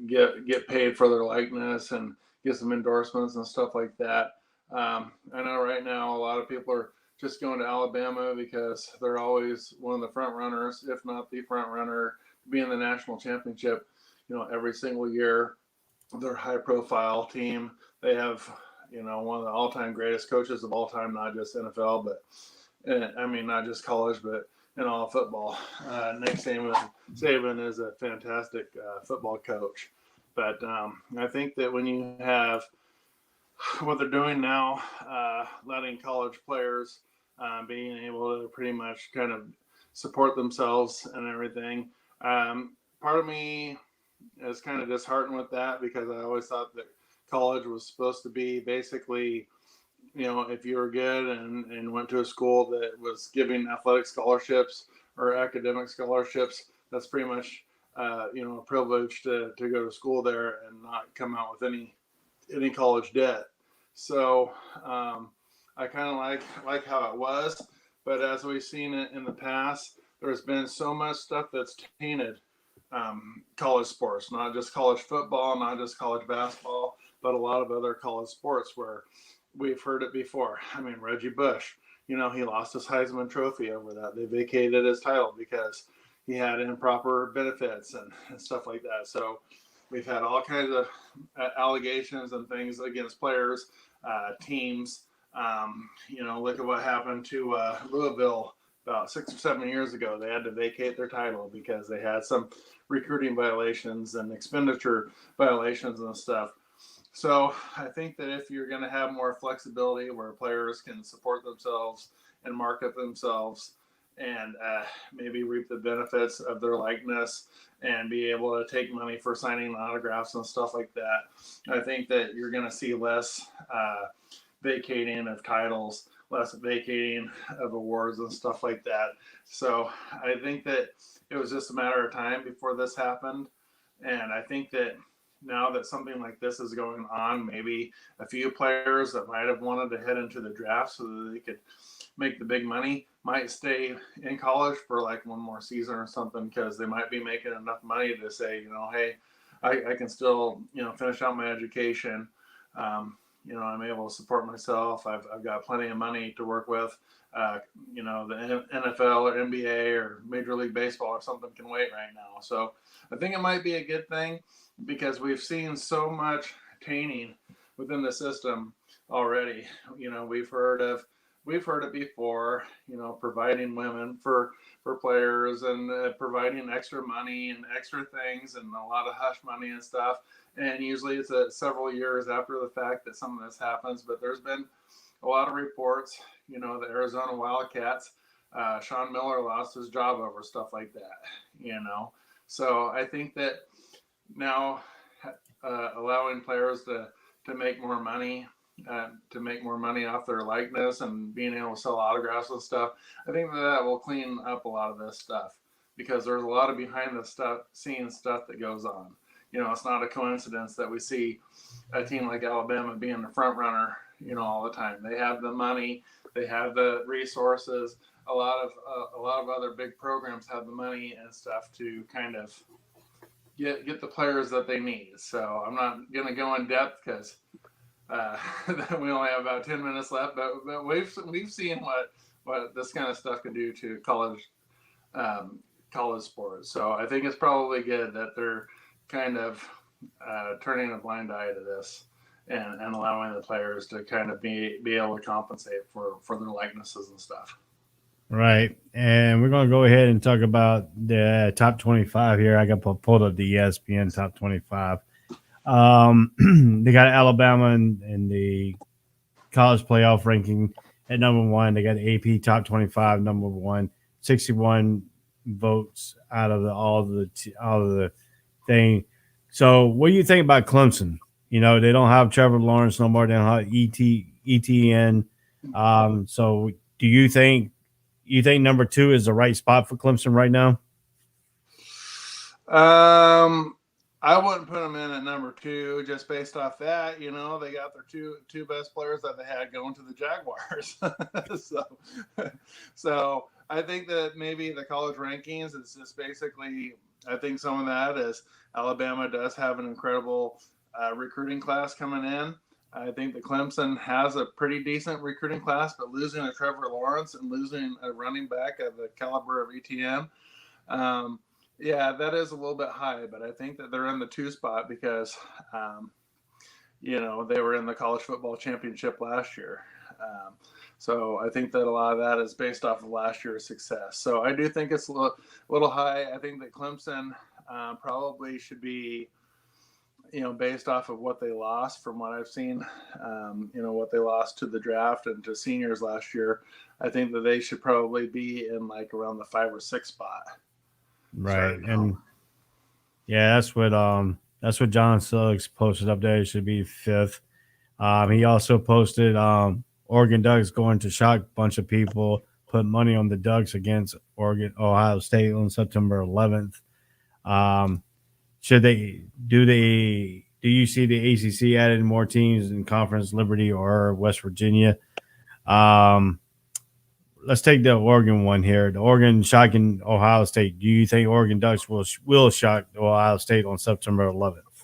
get paid for their likeness and get some endorsements and stuff like that. I know right now a lot of people are just going to Alabama because they're always one of the front runners, if not the front runner, to be in the national championship. Every single year, their high profile team. They have, one of the all time greatest coaches of all time, not just NFL, but I mean, not just college, but in all football. Nick Saban is a fantastic football coach. But I think that when you have what they're doing now, letting college players being able to pretty much kind of support themselves and everything, part of me is kind of disheartened with that because I always thought that college was supposed to be basically, if you were good and went to a school that was giving athletic scholarships or academic scholarships, that's pretty much, a privilege to go to school there and not come out with any college debt. So I kind of like how it was, but as we've seen it in the past, there's been so much stuff that's tainted college sports, not just college football, not just college basketball, but a lot of other college sports where we've heard it before. I mean, Reggie Bush, he lost his Heisman Trophy over that. They vacated his title because he had improper benefits and stuff like that. So we've had all kinds of allegations and things against players, teams. Look at what happened to Louisville about 6 or 7 years ago. They had to vacate their title because they had some recruiting violations and expenditure violations and stuff. So I think that if you're going to have more flexibility where players can support themselves and market themselves and maybe reap the benefits of their likeness and be able to take money for signing autographs and stuff like that, I think that you're going to see less vacating of titles, less vacating of awards and stuff like that. So I think that it was just a matter of time before this happened. And I think that now that something like this is going on, maybe a few players that might have wanted to head into the draft so that they could make the big money might stay in college for like one more season or something because they might be making enough money to say, hey, I can still, finish out my education. I'm able to support myself. I've got plenty of money to work with. The NFL or NBA or Major League Baseball or something can wait right now. So I think it might be a good thing because we've seen so much tainting within the system already. We've heard it before, providing women for players and providing extra money and extra things and a lot of hush money and stuff. And usually it's several years after the fact that some of this happens. But there's been a lot of reports, the Arizona Wildcats, Sean Miller lost his job over stuff like that, So I think that now allowing players to make more money, off their likeness and being able to sell autographs and stuff, I think that will clean up a lot of this stuff because there's a lot of behind the scenes stuff that goes on. It's not a coincidence that we see a team like Alabama being the front runner, all the time. They have the money, they have the resources. A lot of other big programs have the money and stuff to kind of get the players that they need. So I'm not going to go in depth because we only have about 10 minutes left, but we've seen what this kind of stuff can do to college sports. So I think it's probably good that they're kind of turning a blind eye to this and allowing the players to kind of be able to compensate for their likenesses and stuff. Right. And we're going to go ahead and talk about the top 25 here. I got pulled up the ESPN top 25. They got Alabama in the college playoff ranking at number one. They got AP top 25, number one, 61 votes out of all of the thing. So what do you think about Clemson? You know, they don't have Trevor Lawrence no more. They don't have ETN. So do you think number two is the right spot for Clemson right now? I wouldn't put them in at number two just based off that. You know, they got their two best players that they had going to the Jaguars. so I think that maybe the college rankings is just basically. I think some of that is Alabama does have an incredible recruiting class coming in. I think that Clemson has a pretty decent recruiting class, but losing a Trevor Lawrence and losing a running back of the caliber of ETN, yeah, that is a little bit high. But I think that they're in the two spot because, you know, they were in the college football championship last year. So I think that a lot of that is based off of last year's success. So I do think it's a little high. I think that Clemson probably should be, you know, based off of what they lost from what I've seen, you know, what they lost to the draft and to seniors last year. I think that they should probably be in like around the 5 or 6 spot. Right. And yeah, that's what John Suggs posted up there. It should be 5th. He also posted Oregon Ducks going to shock a bunch of people, put money on the Ducks against Ohio State on September 11th. Do you see the ACC added more teams in Conference Liberty or West Virginia? Let's take the Oregon one here. The Oregon shocking Ohio State. Do you think Oregon Ducks will shock Ohio State on September 11th?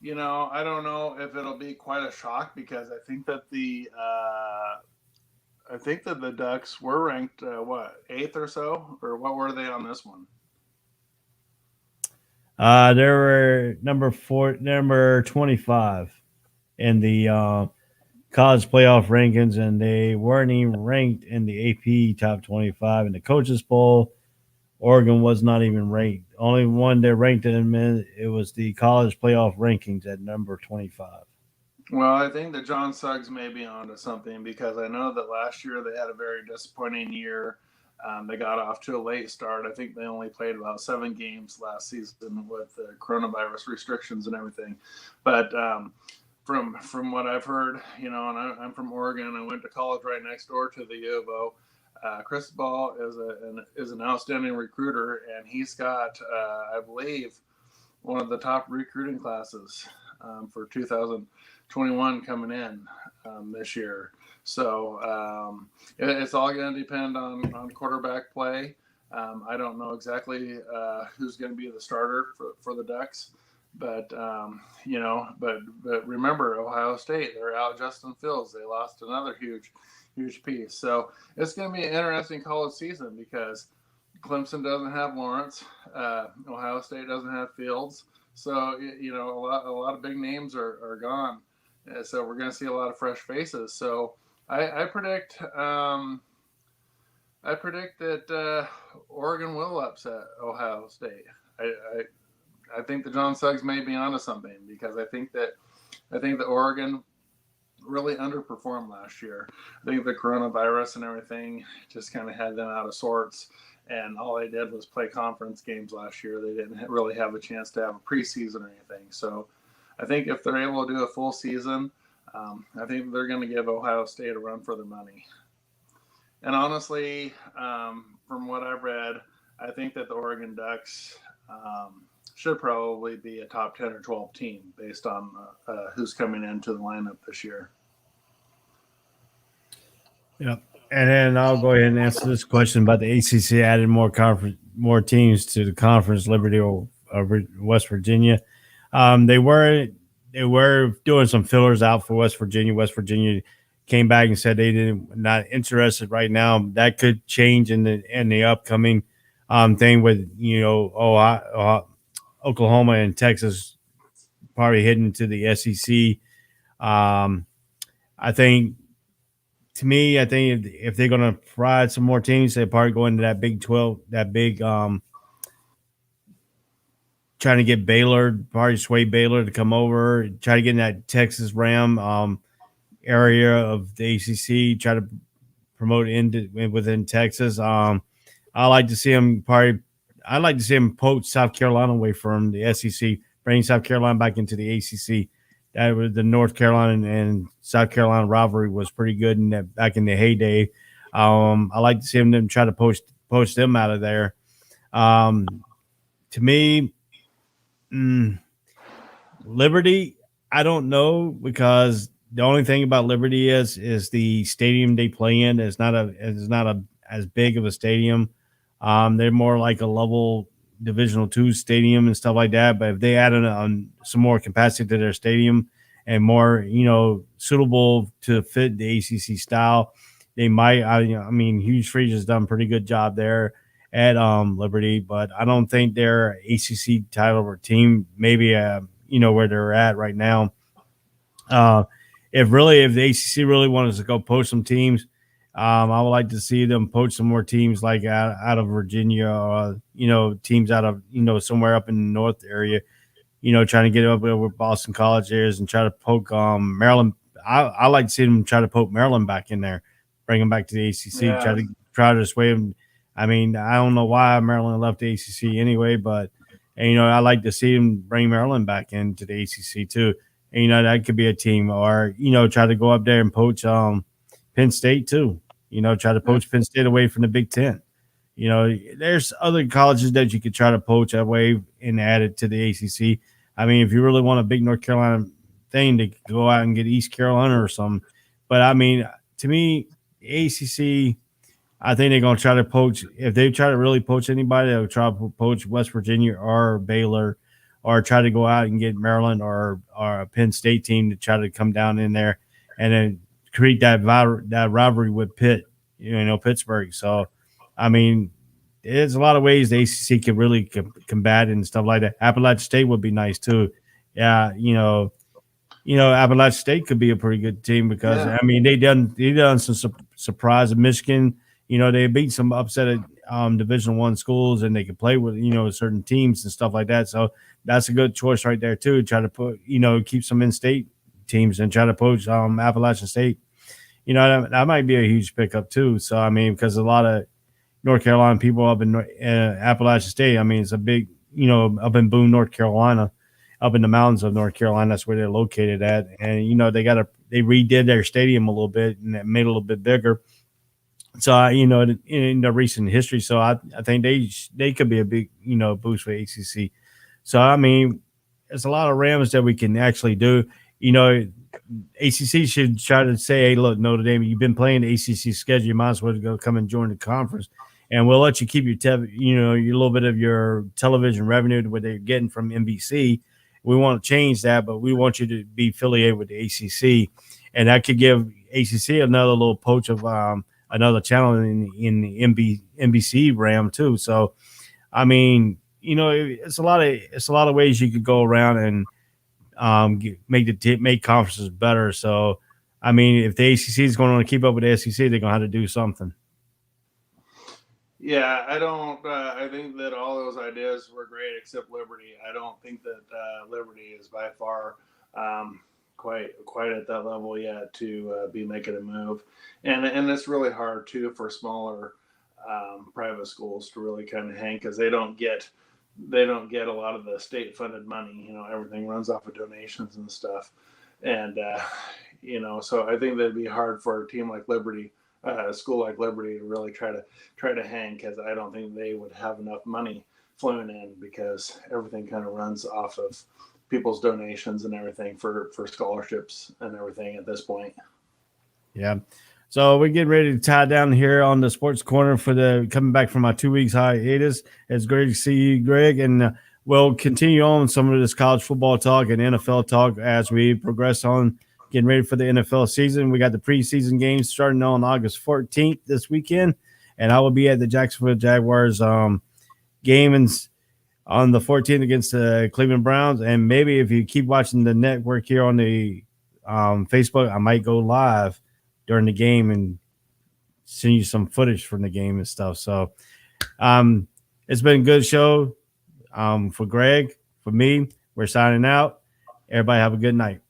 You know, I don't know if it'll be quite a shock because I think that the Ducks were ranked 8th or so, or what were they on this one? They were number 25 in the college playoff rankings, and they weren't even ranked in the AP top 25 in the coaches poll. Oregon was not even ranked. Only one they ranked them in, it was the college playoff rankings at number 25. Well, I think that John Suggs may be onto something because I know that last year they had a very disappointing year. They got off to a late start. I think they only played about 7 games last season with the coronavirus restrictions and everything. But from what I've heard, you know, and I'm from Oregon. I went to college right next door to the U of O. Chris Ball is an outstanding recruiter, and he's got, I believe, one of the top recruiting classes for 2021 coming in this year. So it's all going to depend on quarterback play. I don't know exactly who's going to be the starter for the Ducks, but you know, but remember Ohio State, they're out Justin Fields. They lost another huge piece. So it's going to be an interesting college season because Clemson doesn't have Lawrence, Ohio State doesn't have Fields. So you know, a lot of big names are gone. So we're going to see a lot of fresh faces. So I predict that Oregon will upset Ohio State. I think that John Suggs may be onto something because I think that Oregon really underperformed last year. I think the coronavirus and everything just kind of had them out of sorts, and all they did was play conference games last year. They didn't really have a chance to have a preseason or anything. So I think if they're able to do a full season, I think they're going to give Ohio State a run for their money. And honestly, from what I've read, I think that the Oregon Ducks should probably be a top 10 or 12 team based on who's coming into the lineup this year. Yep. And then I'll go ahead and answer this question about the ACC added more teams to the Conference Liberty or West Virginia. They were doing some fillers out for West Virginia. West Virginia came back and said they didn't not interested right now. That could change in the upcoming thing with Oklahoma and Texas probably heading to the SEC. Um, I think to me, I think if they're going to provide some more teams, they probably go into that Big 12, that big trying to get Baylor, probably sway Baylor to come over, try to get in that Texas Ram area of the ACC, try to promote within Texas. I like to see him probably. I like to see him poach South Carolina away from the SEC, bring South Carolina back into the ACC. That was the North Carolina and South Carolina rivalry was pretty good in that back in the heyday. I like to see them try to poach them out of there. To me, Liberty, I don't know because the only thing about Liberty is the stadium they play in is not a as big of a stadium. They're more like a level Divisional II stadium and stuff like that. But if they add on some more capacity to their stadium and more, suitable to fit the ACC style, they might. I mean, Hugh Freeze has done a pretty good job there at Liberty, but I don't think they're ACC title or team. Maybe where they're at right now. If the ACC really wanted to go poach some teams, I would like to see them poach some more teams like out of Virginia or teams out of somewhere up in the north area. Trying to get up where Boston College is and try to poke Maryland. I like to see them try to poke Maryland back in there, bring them back to the ACC. Yeah. Try to sway them. I mean, I don't know why Maryland left the ACC anyway, but I like to see them bring Maryland back into the ACC too. And, that could be a team, or try to go up there and poach Penn State too. Try to poach Penn State away from the Big Ten. There's other colleges that you could try to poach away and add it to the ACC. I mean, if you really want a big North Carolina thing, to go out and get East Carolina or something. But I mean, to me, the ACC, I think they're going to try to poach. If they try to really poach anybody, they'll try to poach West Virginia or Baylor, or try to go out and get Maryland or a Penn State team to try to come down in there and then create that rivalry with Pitt, Pittsburgh. So, I mean, there's a lot of ways the ACC can really combat it and stuff like that. Appalachian State would be nice too. Yeah, Appalachian State could be a pretty good team because I mean they done some surprise of Michigan. They beat some upset Division I schools and they can play with certain teams and stuff like that. So that's a good choice right there too. Try to put keep some in-state teams and try to poach Appalachian State. That might be a huge pickup too. So I mean, because a lot of North Carolina people up in Appalachian State. I mean, it's a big up in Boone, North Carolina, up in the mountains of North Carolina. That's where they're located at, and they redid their stadium a little bit and made it a little bit bigger. So in the recent history, so I think they could be a big boost for ACC. So I mean, there's a lot of Rams that we can actually do. ACC should try to say, hey, look, Notre Dame, you've been playing the ACC schedule. You might as well go come and join the conference, and we'll let you keep your your little bit of your television revenue what they're getting from NBC. We want to change that, but we want you to be affiliated with the ACC, and that could give ACC another little poach of another channel in the NBC RAM too. So, I mean, it's a lot of ways you could go around and make conferences better. So, I mean, if the ACC is going to keep up with the SEC, they're going to have to do something. Yeah, I don't. I think that all those ideas were great, except Liberty. I don't think that Liberty is by far quite at that level yet to be making a move, and it's really hard too for smaller private schools to really kind of hang because they don't get a lot of the state funded money. Everything runs off of donations and stuff, and so I think that'd be hard for a team like Liberty. A school like Liberty to really try to hang because I don't think they would have enough money flowing in because everything kind of runs off of people's donations and everything for scholarships and everything at this point. Yeah. So we're getting ready to tie down here on the Sports Corner for the coming back from our 2 weeks hiatus. It's great to see you, Greg. And we'll continue on some of this college football talk and NFL talk as we progress on getting ready for the NFL season. We got the preseason games starting on August 14th this weekend, and I will be at the Jacksonville Jaguars game on the 14th against the Cleveland Browns. And maybe if you keep watching the network here on the Facebook, I might go live during the game and send you some footage from the game and stuff. So it's been a good show for Greg, for me. We're signing out. Everybody have a good night.